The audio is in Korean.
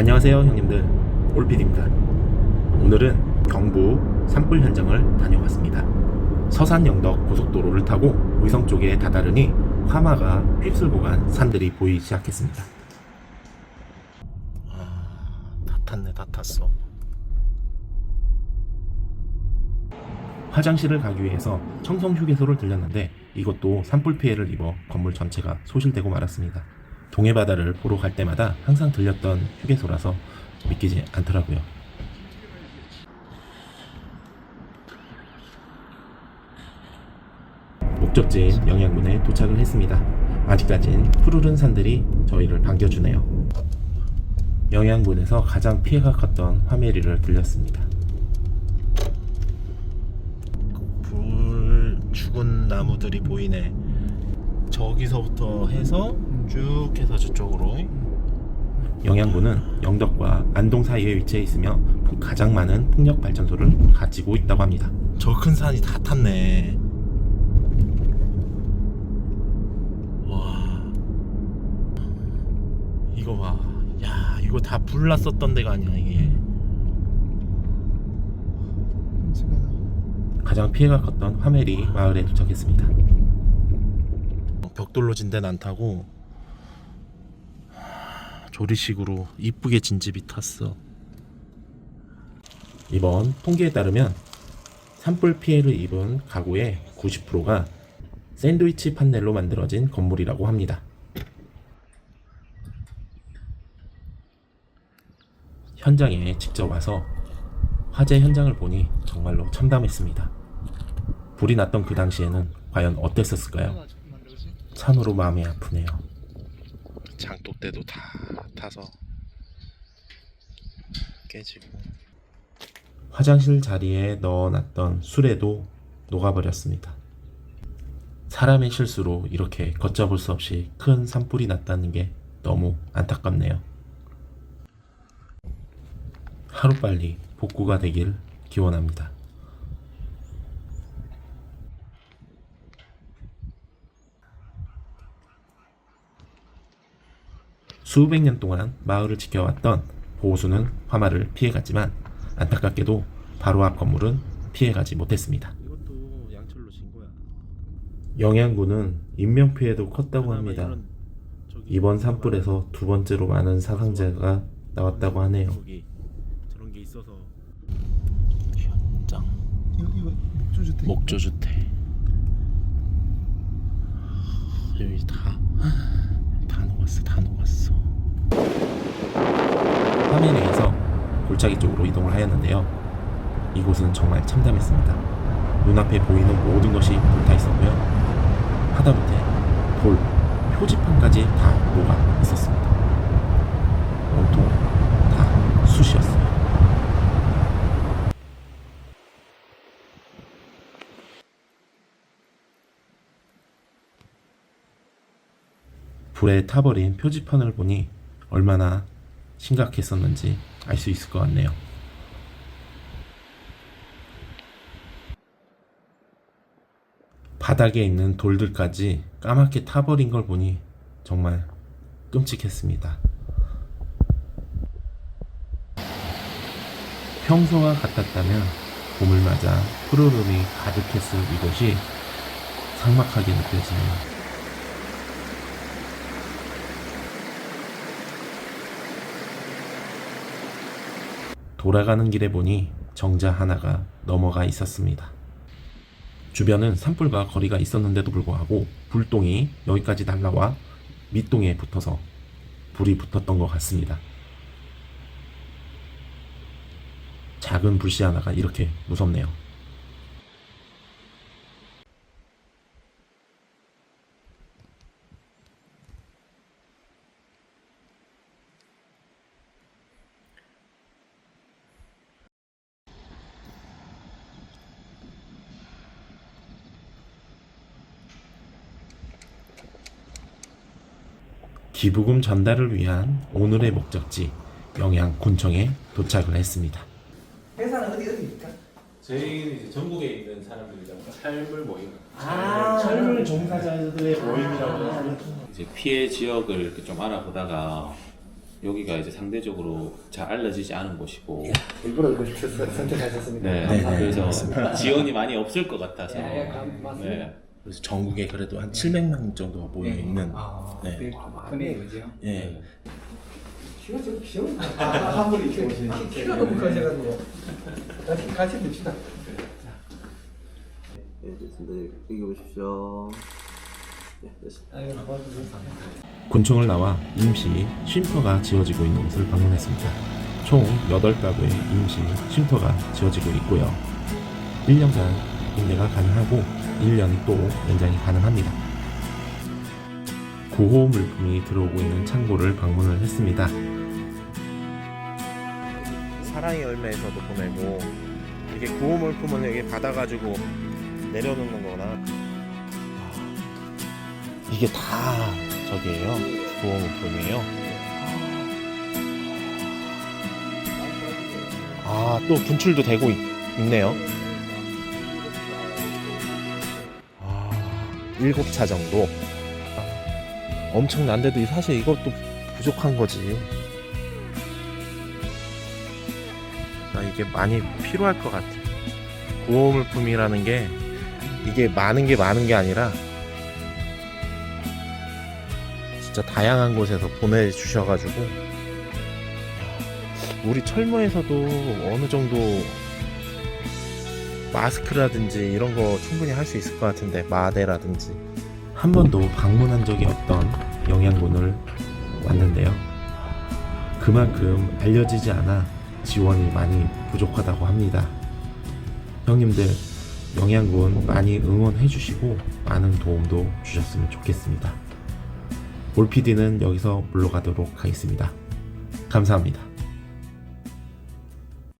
안녕하세요 형님들, 올피디입니다. 오늘은 경부 산불 현장을 다녀왔습니다. 서산 영덕 고속도로를 타고 의성 쪽에 다다르니 화마가 휩쓸고 간 산들이 보이기 시작했습니다. 다 탔네, 다 탔어. 화장실을 가기 위해서 청성 휴게소를 들렸는데 이것도 산불 피해를 입어 건물 전체가 소실되고 말았습니다. 동해바다를 보러 갈 때마다 항상 들렸던 휴게소라서 믿기지 않더라고요. 목적지인 영양군에 도착을 했습니다. 아직까진 푸르른 산들이 저희를 반겨주네요. 영양군에서 가장 피해가 컸던 화매리를 들렸습니다. 죽은 나무들이 보이네. 저기서부터 해서 쭉 해서 저쪽으로. 영양군은 영덕과 안동 사이에 위치해 있으며 가장 많은 풍력 발전소를 가지고 있다고 합니다. 저 큰 산이 다 탔네. 와, 이거 봐. 야, 이거 다 불났었던 데가 아니야 이게. 가장 피해가 컸던 화매리 마을에 도착했습니다. 벽돌로 진 데는 안 타고 조리식으로 이쁘게 진 집이 탔어. 이번 통계에 따르면 산불 피해를 입은 가구의 90%가 샌드위치 판넬로 만들어진 건물이라고 합니다. 현장에 직접 와서 화재 현장을 보니 정말로 참담했습니다. 불이 났던 그 당시에는 과연 어땠었을까요? 참으로 마음이 아프네요. 장독대도 다 타서 깨지고, 화장실 자리에 넣어놨던 수레도 녹아버렸습니다. 사람의 실수로 이렇게 걷잡을 수 없이 큰 산불이 났다는 게 너무 안타깝네요. 하루빨리 복구가 되길 기원합니다. 수백 년 동안 마을을 지켜왔던 보호수는 화마를 피해갔지만 안타깝게도 바로 앞 건물은 피해가지 못했습니다. 이것도 양철로 진 거야. 영양군은 인명피해도 컸다고 합니다. 이번 산불에서 두 번째로 많은 사상자가 나왔다고 하네요. 저런 게 있어서. 현장. 이거 목조주택. 목조주택. 여기 다 녹았어, 다 녹았어. 화면에서 골짜기 쪽으로 이동을 하였는데요. 이곳은 정말 참담했습니다. 눈앞에 보이는 모든 것이 불타 있었고요. 하다못해 돌, 표지판까지 다 녹아 있었습니다. 온통 다 숯이었어요. 불에 타버린 표지판을 보니 얼마나 심각했었는지 알 수 있을 것 같네요. 바닥에 있는 돌들까지 까맣게 타버린 걸 보니 정말 끔찍했습니다. 평소와 같았다면 봄을 맞아 푸르름이 가득했을 이곳이 삭막하게 느껴지네요. 돌아가는 길에 보니 정자 하나가 넘어가 있었습니다. 주변은 산불과 거리가 있었는데도 불구하고 불똥이 여기까지 날라와 밑동에 붙어서 불이 붙었던 것 같습니다. 작은 불씨 하나가 이렇게 무섭네요. 기부금 전달을 위한 오늘의 목적지 영양군청에 도착을 했습니다. 회사는 어디입니까? 저희 전국에 있는 사람들이랑 삶을 모임. 철물 종사자들의 모임이라고 해서 이제 피해 지역을 이렇게 좀 알아보다가 여기가 이제 상대적으로 잘 알려지지 않은 곳이고 일부러 이거 선택하셨습니다. 네, 네, 네, 그래서 맞습니다. 지원이 많이 없을 것 같아서 맞습니다. 네. 그래서 전국에 그래도 한 700명 정도 모여 있는 네. 큰애 그죠? 예. 키가 좀 귀여운 한 분이 키가 너무 커져가지고 같이 봅시다. 네, 됐습니다. 여기 보십시오. 네, 됐습니다. 아유, 고맙습니다. 군청을 나와 임시 쉼터가 지어지고 있는 곳을 방문했습니다. 총 8가구의 임시 쉼터가 지어지고 있고요. 1년간 임대가 가능하고 1년이 또 연장이 가능합니다. 구호 물품이 들어오고 있는 창고를 방문을 했습니다. 사랑의 열매에서도 보내고 이게 구호 물품은 여기 받아가지고 내려놓는 거나 이게 다 저기예요. 구호 물품이에요. 아, 또 분출도 되고 있네요. 7차 정도. 엄청난데도 사실 이것도 부족한 거지. 나 이게 많이 필요할 것 같아. 구호 물품이라는 게 이게 많은 게 아니라 진짜 다양한 곳에서 보내주셔가지고 우리 철모에서도 어느 정도 마스크라든지 이런 거 충분히 할 수 있을 것 같은데, 마대라든지. 한 번도 방문한 적이 없던 영양군을 왔는데요. 그만큼 알려지지 않아 지원이 많이 부족하다고 합니다. 형님들 영양군 많이 응원해 주시고 많은 도움도 주셨으면 좋겠습니다. 올PD는 여기서 물러가도록 하겠습니다. 감사합니다.